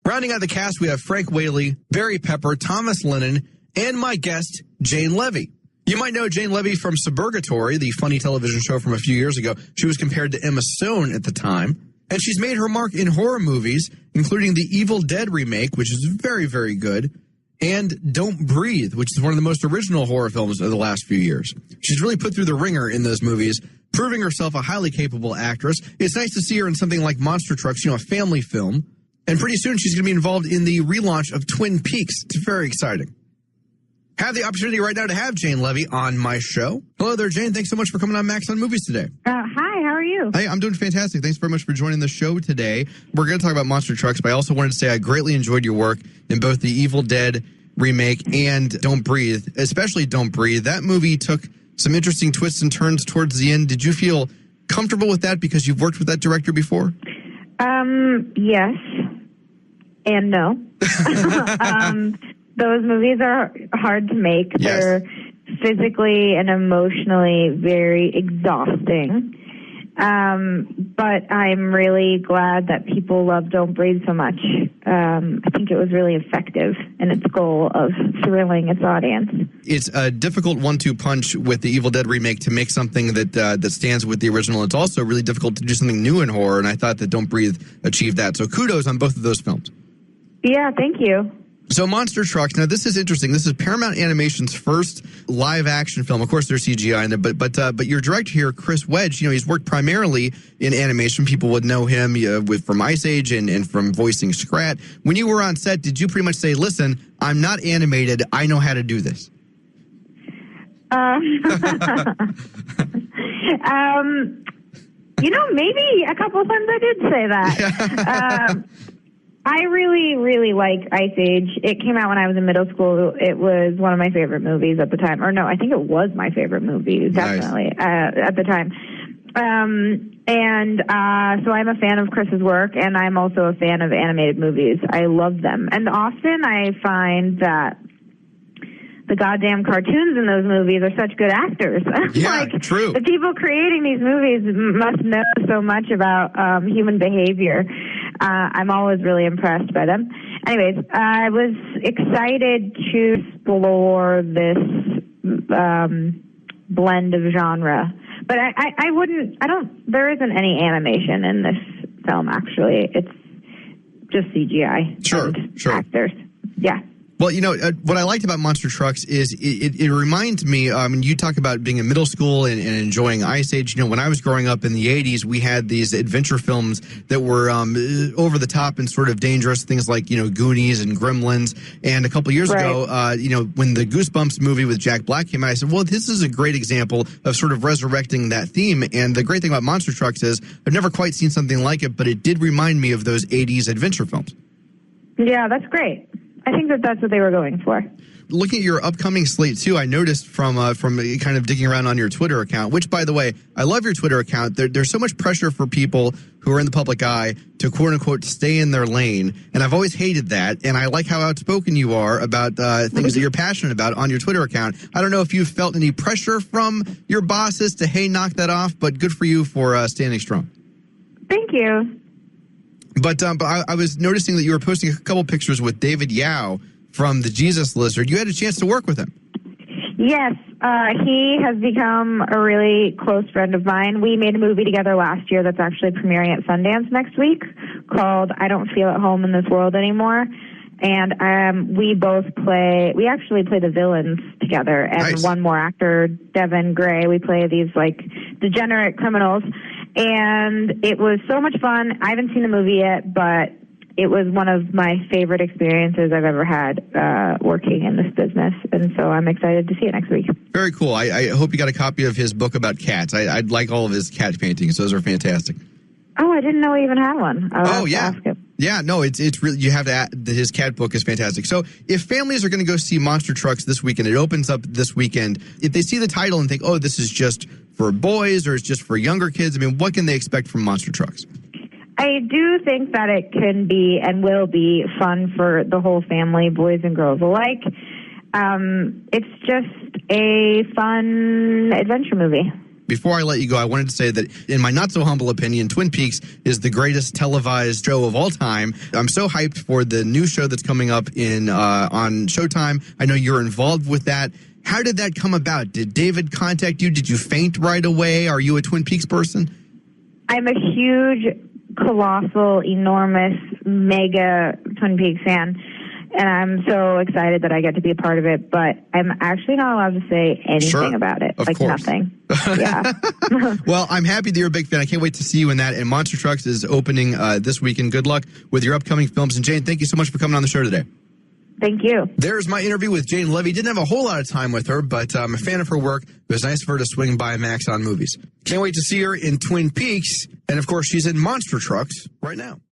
Rounding out the cast, we have Frank Whaley, Barry Pepper, Thomas Lennon, and my guest, Jane Levy. You might know Jane Levy from Suburgatory, the funny television show from a few years ago. She was compared to Emma Stone at the time. And she's made her mark in horror movies, including the Evil Dead remake, which is very, very good, and Don't Breathe, which is one of the most original horror films of the last few years. She's really put through the ringer in those movies, proving herself a highly capable actress. It's nice to see her in something like Monster Trucks, a family film. And pretty soon she's going to be involved in the relaunch of Twin Peaks. It's very exciting. Have the opportunity right now to have Jane Levy on my show. Hello there, Jane. Thanks so much for coming on Max on Movies today. Hi, how are you? Hey, I'm doing fantastic. Thanks very much for joining the show today. We're going to talk about Monster Trucks, but I also wanted to say I greatly enjoyed your work in both the Evil Dead remake and Don't Breathe, especially Don't Breathe. That movie took some interesting twists and turns towards the end. Did you feel comfortable with that because you've worked with that director before? Yes and no. Those movies are hard to make. Yes. They're physically and emotionally very exhausting. But I'm really glad that people love Don't Breathe so much. I think it was really effective in its goal of thrilling its audience. It's a difficult 1-2 punch with the Evil Dead remake to make something that stands with the original. It's also really difficult to do something new in horror, and I thought that Don't Breathe achieved that. So kudos on both of those films. Yeah, thank you. So Monster Trucks, now this is interesting. This is Paramount Animation's first live-action film. Of course, there's CGI in there, but your director here, Chris Wedge, he's worked primarily in animation. People would know him from Ice Age and from voicing Scrat. When you were on set, did you pretty much say, listen, I'm not animated, I know how to do this? Maybe a couple of times I did say that. I really, really like Ice Age. It came out when I was in middle school. It was one of my favorite movies at the time. Or no, I think it was my favorite movie, definitely, at the time. So I'm a fan of Chris's work, and I'm also a fan of animated movies. I love them. And often I find that the goddamn cartoons in those movies are such good actors. Yeah, true. The people creating these movies must know so much about human behavior. I'm always really impressed by them. Anyways, I was excited to explore this blend of genre. But there isn't any animation in this film, actually. It's just CGI. Sure. Actors. Yeah. Well, what I liked about Monster Trucks is it reminds me, you talk about being in middle school and enjoying Ice Age. When I was growing up in the 80s, we had these adventure films that were over the top and sort of dangerous, things like, Goonies and Gremlins. And a couple years ago, when the Goosebumps movie with Jack Black came out, I said, well, this is a great example of sort of resurrecting that theme. And the great thing about Monster Trucks is I've never quite seen something like it, but it did remind me of those 80s adventure films. Yeah, that's great. I think that's what they were going for. Looking at your upcoming slate, too, I noticed from kind of digging around on your Twitter account, which, by the way, I love your Twitter account. There's so much pressure for people who are in the public eye to, quote-unquote, stay in their lane. And I've always hated that. And I like how outspoken you are about things that you're passionate about on your Twitter account. I don't know if you've felt any pressure from your bosses to, hey, knock that off, but good for you for standing strong. Thank you. But I was noticing that you were posting a couple pictures with David Yao from the Jesus Lizard. You had a chance to work with him. Yes, he has become a really close friend of mine. We made a movie together last year that's actually premiering at Sundance next week called I Don't Feel at Home in This World Anymore. And we actually play the villains together. And Nice. One more actor, Devin Gray, we play these degenerate criminals. And it was so much fun. I haven't seen the movie yet, but it was one of my favorite experiences I've ever had working in this business. And so I'm excited to see it next week. Very cool. I hope you got a copy of his book about cats. I'd like all of his cat paintings. Those are fantastic. Oh, I didn't know he even had one. Oh, yeah. Ask him. Yeah, no, it's really, you have to, his cat book is fantastic. So if families are going to go see Monster Trucks this weekend, it opens up this weekend. If they see the title and think, oh, this is just for boys or it's just for younger kids, what can they expect from Monster Trucks? I do think that it can be and will be fun for the whole family, boys and girls alike. It's just a fun adventure movie. before I let you go, I wanted to say that in my not so humble opinion, Twin Peaks is the greatest televised show of all time. I'm so hyped for the new show that's coming up on Showtime. I know you're involved with that. How did that come about? Did David contact you? Did you faint right away? Are you a Twin Peaks person? I'm a huge, colossal, enormous, mega Twin Peaks fan, and I'm so excited that I get to be a part of it, but I'm actually not allowed to say anything about it. Of like course. Nothing. Yeah. Well, I'm happy that you're a big fan. I can't wait to see you in that. And Monster Trucks is opening this weekend. Good luck with your upcoming films. And Jane, thank you so much for coming on the show today. Thank you. There's my interview with Jane Levy. Didn't have a whole lot of time with her, but I'm a fan of her work. It was nice for her to swing by Max on Movies. Can't wait to see her in Twin Peaks. And, of course, she's in Monster Trucks right now.